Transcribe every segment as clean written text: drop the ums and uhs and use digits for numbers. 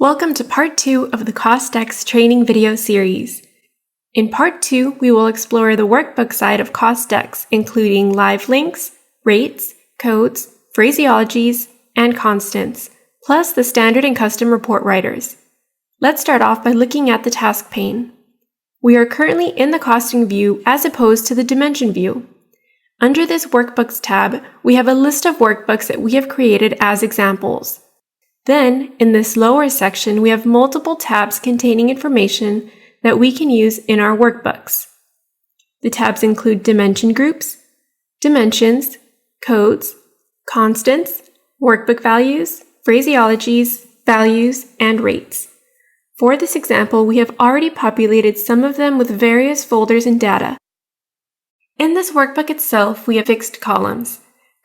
Welcome to part 2 of the CostX training video series. In part 2, we will explore the workbook side of CostX, including live links, rates, codes, phraseologies, and constants, plus the standard and custom report writers. Let's start off by looking at the task pane. We are currently in the costing view as opposed to the dimension view. Under this Workbooks tab, we have a list of workbooks that we have created as examples. Then, in this lower section, we have multiple tabs containing information that we can use in our workbooks. The tabs include dimension groups, dimensions, codes, constants, workbook values, phraseologies, values, and rates. For this example, we have already populated some of them with various folders and data. In this workbook itself, we have fixed columns: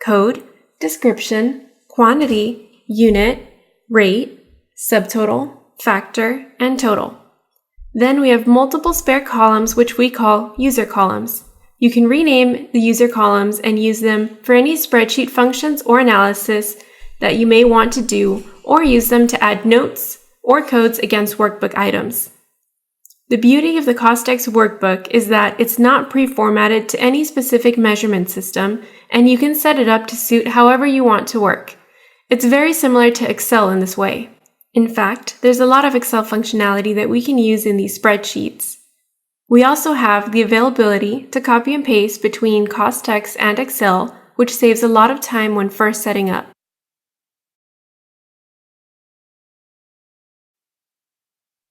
code, description, quantity, unit, rate, subtotal, factor, and total. Then we have multiple spare columns which we call user columns. You can rename the user columns and use them for any spreadsheet functions or analysis that you may want to do, or use them to add notes or codes against workbook items. The beauty of the CostX workbook is that it's not pre-formatted to any specific measurement system, and you can set it up to suit however you want to work. It's very similar to Excel in this way. In fact, there's a lot of Excel functionality that we can use in these spreadsheets. We also have the availability to copy and paste between CostX and Excel, which saves a lot of time when first setting up.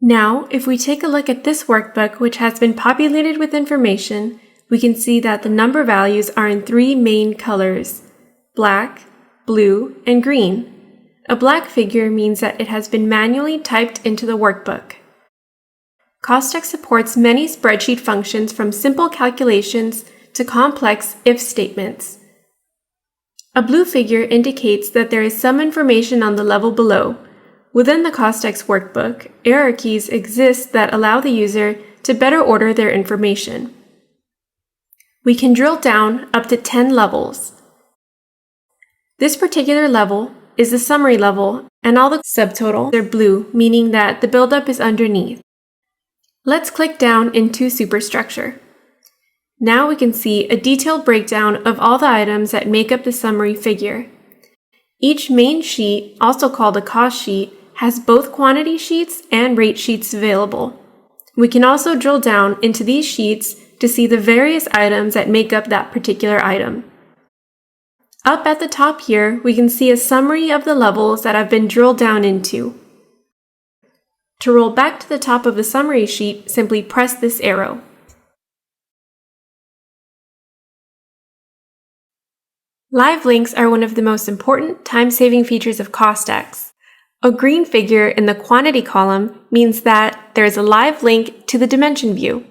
Now, if we take a look at this workbook, which has been populated with information, we can see that the number values are in 3 main colors: black, blue, and green. A black figure means that it has been manually typed into the workbook. CostX supports many spreadsheet functions, from simple calculations to complex if statements. A blue figure indicates that there is some information on the level below. Within the CostX workbook, hierarchies exist that allow the user to better order their information. We can drill down up to 10 levels. This particular level is the summary level, and all the subtotals are blue, meaning that the buildup is underneath. Let's click down into Superstructure. Now we can see a detailed breakdown of all the items that make up the summary figure. Each main sheet, also called a cost sheet, has both quantity sheets and rate sheets available. We can also drill down into these sheets to see the various items that make up that particular item. Up at the top here, we can see a summary of the levels that have been drilled down into. To roll back to the top of the summary sheet, simply press this arrow. Live links are one of the most important time-saving features of CostX. A green figure in the quantity column means that there is a live link to the dimension view.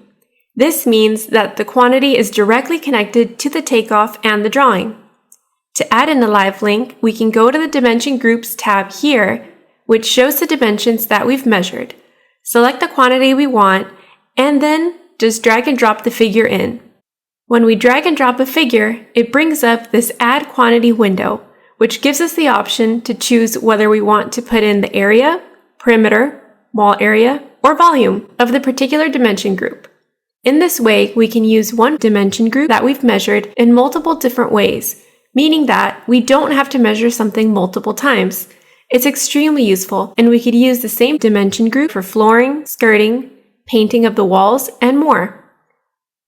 This means that the quantity is directly connected to the takeoff and the drawing. To add in a live link, we can go to the Dimension Groups tab here, which shows the dimensions that we've measured. Select the quantity we want, and then just drag and drop the figure in. When we drag and drop a figure, it brings up this Add Quantity window, which gives us the option to choose whether we want to put in the area, perimeter, wall area, or volume of the particular dimension group. In this way, we can use one dimension group that we've measured in multiple different ways, meaning that we don't have to measure something multiple times. It's extremely useful, and we could use the same dimension group for flooring, skirting, painting of the walls, and more.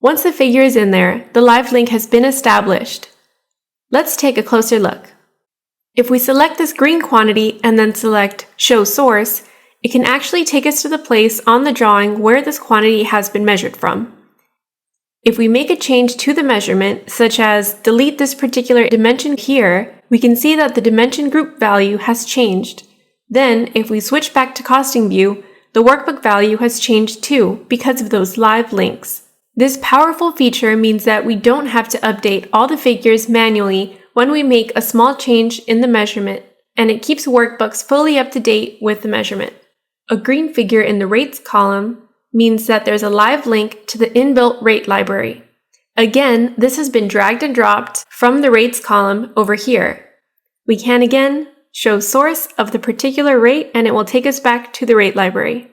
Once the figure is in there, the live link has been established. Let's take a closer look. If we select this green quantity and then select Show Source, it can actually take us to the place on the drawing where this quantity has been measured from. If we make a change to the measurement, such as delete this particular dimension here, we can see that the dimension group value has changed. Then, if we switch back to costing view, the workbook value has changed too because of those live links. This powerful feature means that we don't have to update all the figures manually when we make a small change in the measurement, and it keeps workbooks fully up to date with the measurement. A green figure in the rates column means that there's a live link to the inbuilt rate library. Again, this has been dragged and dropped from the rates column over here. We can again show source of the particular rate, and it will take us back to the rate library.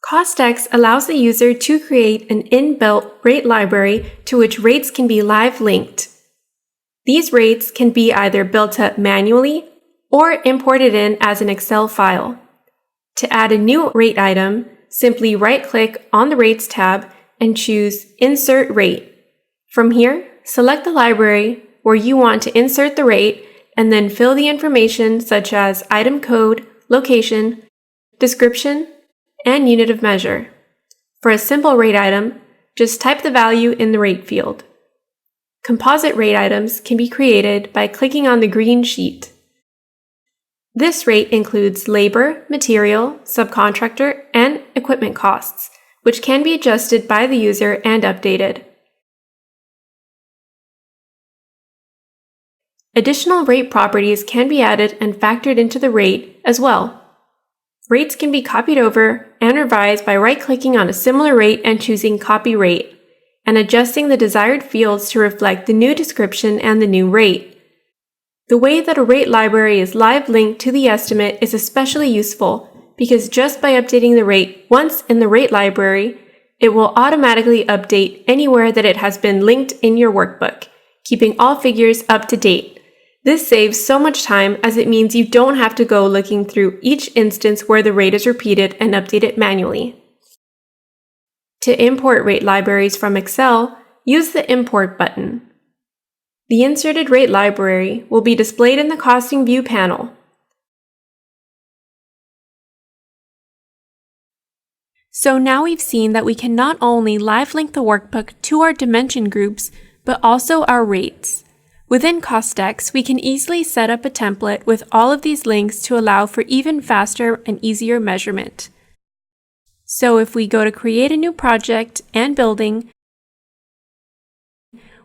CostX allows the user to create an inbuilt rate library to which rates can be live linked. These rates can be either built up manually or imported in as an Excel file. To add a new rate item, simply right-click on the Rates tab and choose Insert Rate. From here, select the library where you want to insert the rate and then fill the information such as item code, location, description, and unit of measure. For a simple rate item, just type the value in the rate field. Composite rate items can be created by clicking on the green sheet. This rate includes labor, material, subcontractor, and equipment costs, which can be adjusted by the user and updated. Additional rate properties can be added and factored into the rate as well. Rates can be copied over and revised by right-clicking on a similar rate and choosing Copy Rate, and adjusting the desired fields to reflect the new description and the new rate. The way that a rate library is live linked to the estimate is especially useful because just by updating the rate once in the rate library, it will automatically update anywhere that it has been linked in your workbook, keeping all figures up to date. This saves so much time as it means you don't have to go looking through each instance where the rate is repeated and update it manually. To import rate libraries from Excel, use the Import button. The inserted rate library will be displayed in the Costing View panel. So now we've seen that we can not only live link the workbook to our dimension groups, but also our rates. Within CostX, we can easily set up a template with all of these links to allow for even faster and easier measurement. So if we go to create a new project and building,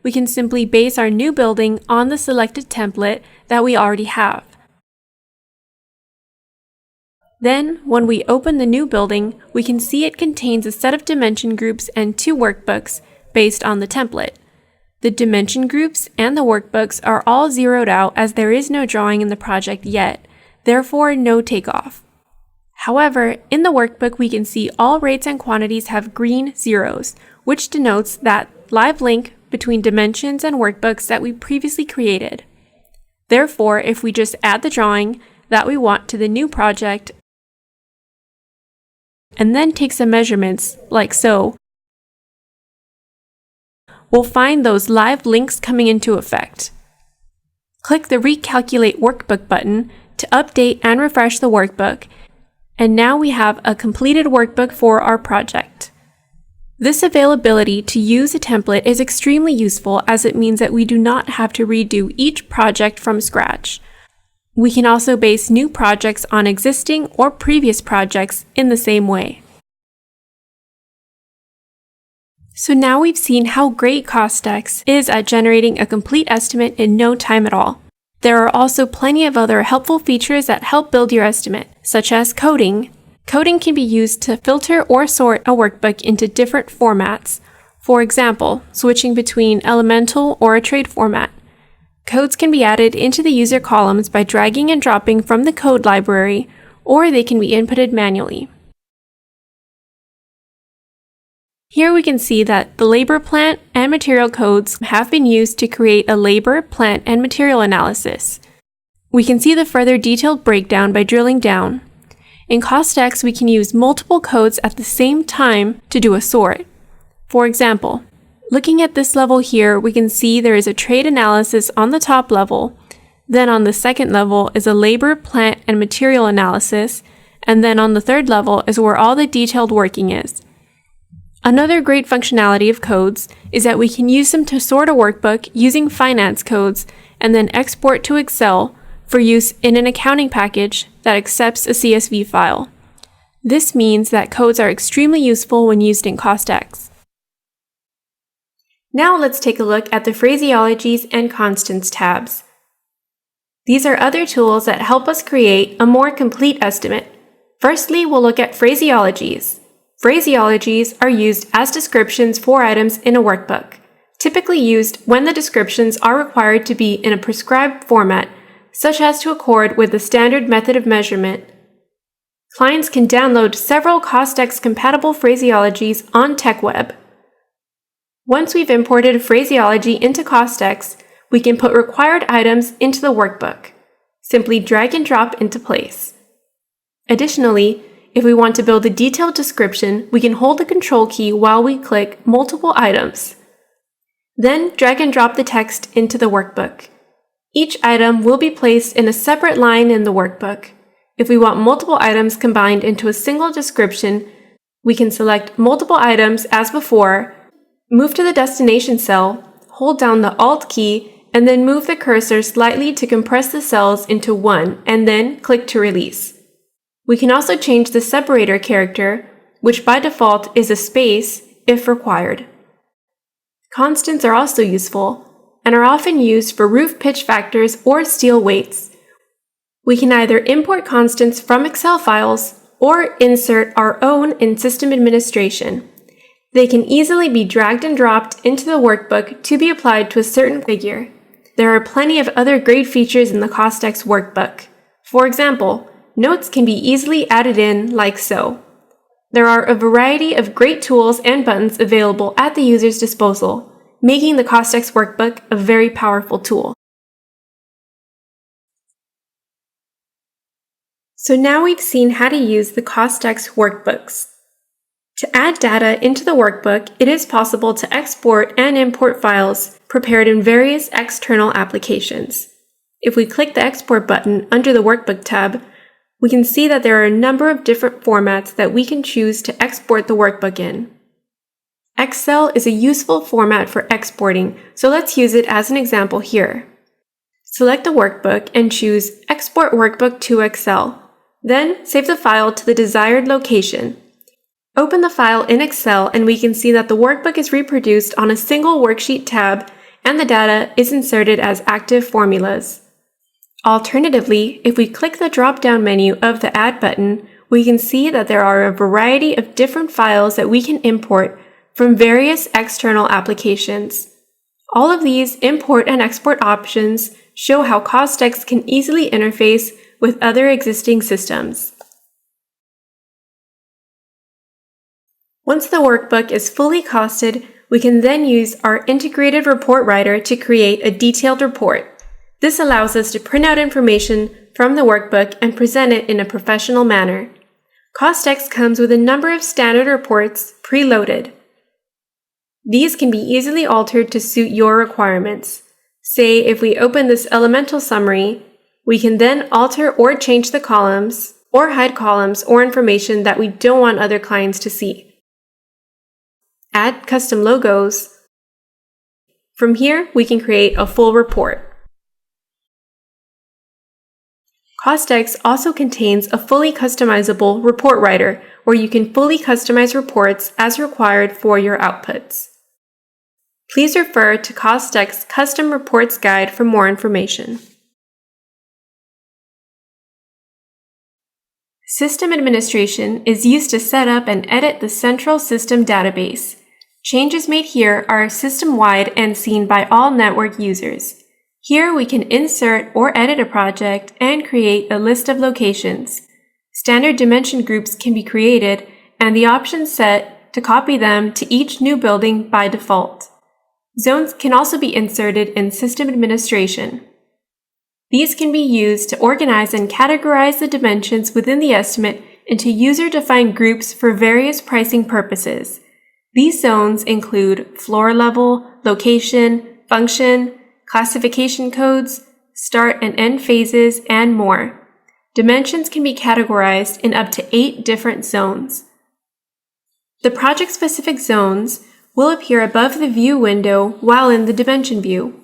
we can simply base our new building on the selected template that we already have. Then, when we open the new building, we can see it contains a set of dimension groups and 2 workbooks based on the template. The dimension groups and the workbooks are all zeroed out as there is no drawing in the project yet, therefore no takeoff. However, in the workbook we can see all rates and quantities have green zeros, which denotes that live link between dimensions and workbooks that we previously created. Therefore, if we just add the drawing that we want to the new project and then take some measurements, like so, we'll find those live links coming into effect. Click the Recalculate Workbook button to update and refresh the workbook, and now we have a completed workbook for our project. This availability to use a template is extremely useful as it means that we do not have to redo each project from scratch. We can also base new projects on existing or previous projects in the same way. So now we've seen how great CostX is at generating a complete estimate in no time at all. There are also plenty of other helpful features that help build your estimate, such as coding. Coding can be used to filter or sort a workbook into different formats. For example, switching between elemental or a trade format. Codes can be added into the user columns by dragging and dropping from the code library, or they can be inputted manually. Here we can see that the labor, plant, and material codes have been used to create a labor, plant, and material analysis. We can see the further detailed breakdown by drilling down. In CostX, we can use multiple codes at the same time to do a sort. For example, looking at this level here, we can see there is a trade analysis on the top level, then on the second level is a labor, plant, and material analysis, and then on the third level is where all the detailed working is. Another great functionality of codes is that we can use them to sort a workbook using finance codes and then export to Excel for use in an accounting package that accepts a CSV file. This means that codes are extremely useful when used in CostX. Now let's take a look at the phraseologies and constants tabs. These are other tools that help us create a more complete estimate. Firstly, we'll look at phraseologies. Phraseologies are used as descriptions for items in a workbook, typically used when the descriptions are required to be in a prescribed format, such as to accord with the standard method of measurement. Clients can download several CostX compatible phraseologies on TechWeb. Once we've imported a phraseology into CostX, we can put required items into the workbook. Simply drag and drop into place. Additionally, if we want to build a detailed description, we can hold the Control key while we click multiple items. Then drag and drop the text into the workbook. Each item will be placed in a separate line in the workbook. If we want multiple items combined into a single description, we can select multiple items as before, move to the destination cell, hold down the Alt key, and then move the cursor slightly to compress the cells into one, and then click to release. We can also change the separator character, which by default is a space if required. Constants are also useful and are often used for roof pitch factors or steel weights. We can either import constants from Excel files or insert our own in System Administration. They can easily be dragged and dropped into the workbook to be applied to a certain figure. There are plenty of other great features in the CostX workbook. For example, notes can be easily added in like so. There are a variety of great tools and buttons available at the user's disposal, making the CostX workbook a very powerful tool. So now we've seen how to use the CostX workbooks. To add data into the workbook, it is possible to export and import files prepared in various external applications. If we click the Export button under the Workbook tab, we can see that there are a number of different formats that we can choose to export the workbook in. Excel is a useful format for exporting, so let's use it as an example here. Select the workbook and choose Export Workbook to Excel. Then save the file to the desired location. Open the file in Excel and we can see that the workbook is reproduced on a single worksheet tab and the data is inserted as active formulas. Alternatively, if we click the drop-down menu of the Add button, we can see that there are a variety of different files that we can import from various external applications. All of these import and export options show how CostX can easily interface with other existing systems. Once the workbook is fully costed, we can then use our integrated report writer to create a detailed report. This allows us to print out information from the workbook and present it in a professional manner. CostX comes with a number of standard reports preloaded. These can be easily altered to suit your requirements. Say if we open this elemental summary, we can then alter or change the columns or hide columns or information that we don't want other clients to see. Add custom logos. From here, we can create a full report. CostX also contains a fully customizable report writer where you can fully customize reports as required for your outputs. Please refer to CostX Custom Reports Guide for more information. System administration is used to set up and edit the central system database. Changes made here are system-wide and seen by all network users. Here we can insert or edit a project and create a list of locations. Standard dimension groups can be created and the options set to copy them to each new building by default. Zones can also be inserted in system administration. These can be used to organize and categorize the dimensions within the estimate into user-defined groups for various pricing purposes. These zones include floor level, location, function, classification codes, start and end phases, and more. Dimensions can be categorized in up to 8 different zones. The project-specific zones will appear above the view window while in the dimension view.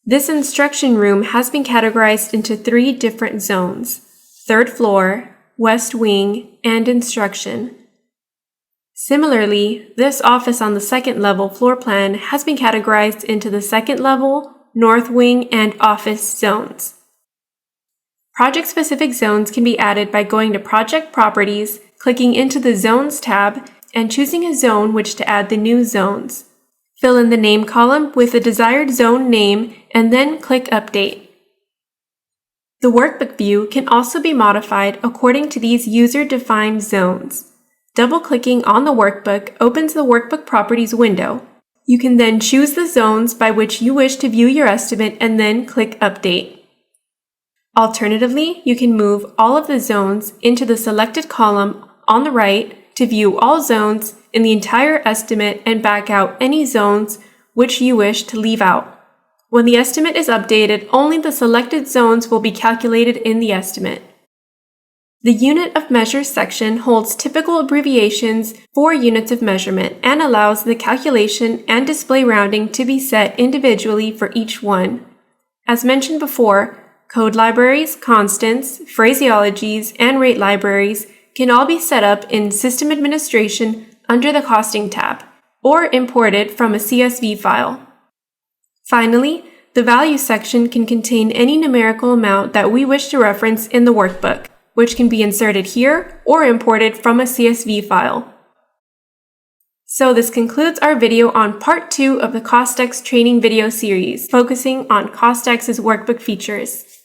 This instruction room has been categorized into 3 different zones: third floor, west wing, and instruction. Similarly, this office on the second level floor plan has been categorized into the second level, north wing, and office zones. Project-specific zones can be added by going to Project Properties, clicking into the Zones tab, and choosing a zone which to add the new zones. Fill in the name column with the desired zone name and then click Update. The workbook view can also be modified according to these user-defined zones. Double-clicking on the workbook opens the Workbook Properties window. You can then choose the zones by which you wish to view your estimate and then click Update. Alternatively, you can move all of the zones into the selected column on the right to view all zones in the entire estimate and back out any zones which you wish to leave out. When the estimate is updated, only the selected zones will be calculated in the estimate. The Unit of Measure section holds typical abbreviations for units of measurement and allows the calculation and display rounding to be set individually for each one. As mentioned before, code libraries, constants, phraseologies, and rate libraries can all be set up in System Administration under the Costing tab, or imported from a CSV file. Finally, the Value section can contain any numerical amount that we wish to reference in the workbook, which can be inserted here or imported from a CSV file. So this concludes our video on Part 2 of the CostX training video series, focusing on CostX's workbook features.